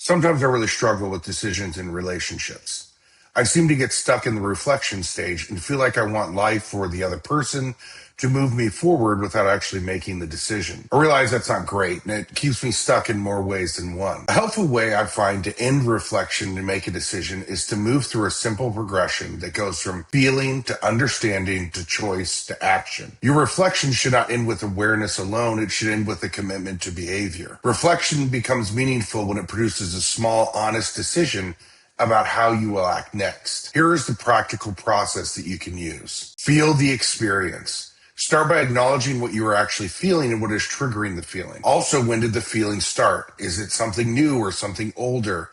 Sometimes I really struggle with decisions in relationships. I seem to get stuck in the reflection stage and feel like I want life or the other person to move me forward without actually making the decision. I realize that's not great and it keeps me stuck in more ways than one. A helpful way I find to end reflection and make a decision is to move through a simple progression that goes from feeling to understanding to choice to action. Your reflection should not end with awareness alone, it should end with a commitment to behavior. Reflection becomes meaningful when it produces a small, honest decision about how you will act next. Here is the practical process that you can use. Feel the experience. Start by acknowledging what you are actually feeling and what is triggering the feeling. Also, when did the feeling start? Is it something new or something older?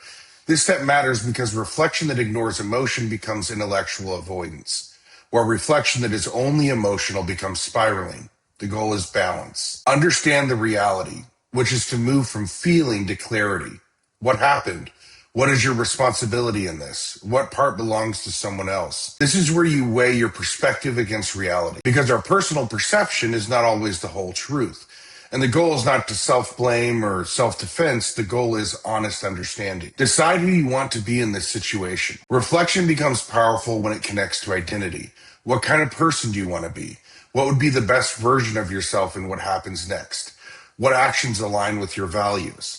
This step matters because reflection that ignores emotion becomes intellectual avoidance, while reflection that is only emotional becomes spiraling. The goal is balance. Understand the reality, which is to move from feeling to clarity. What happened? What is your responsibility in this? What part belongs to someone else? This is where you weigh your perspective against reality, because our personal perception is not always the whole truth. And the goal is not to self-blame or self-defense. The goal is honest understanding. Decide who you want to be in this situation. Reflection becomes powerful when it connects to identity. What kind of person do you want to be? What would be the best version of yourself and what happens next? What actions align with your values?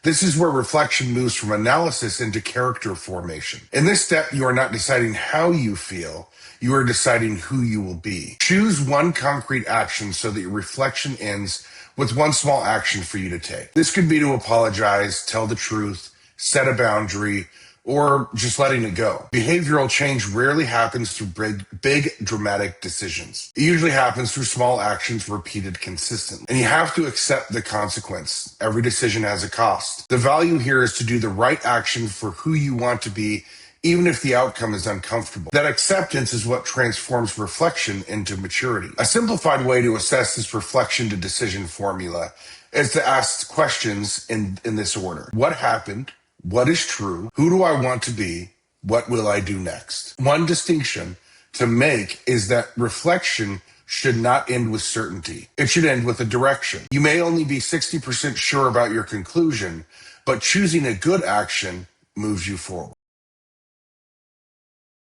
This is where reflection moves from analysis into character formation. In this step, you are not deciding how you feel, you are deciding who you will be. Choose one concrete action so that your reflection ends with one small action for you to take. This could be to apologize, tell the truth, set a boundary, or just letting it go. Behavioral change rarely happens through big dramatic decisions. It usually happens through small actions repeated consistently. And you have to accept the consequence. Every decision has a cost. The value here is to do the right action for who you want to be, even if the outcome is uncomfortable. That acceptance is what transforms reflection into maturity. A simplified way to assess this reflection to decision formula is to ask questions in this order. What happened? What is true? Who do I want to be? What will I do next? One distinction to make is that reflection should not end with certainty. It should end with a direction. You may only be 60% sure about your conclusion, but choosing a good action moves you forward.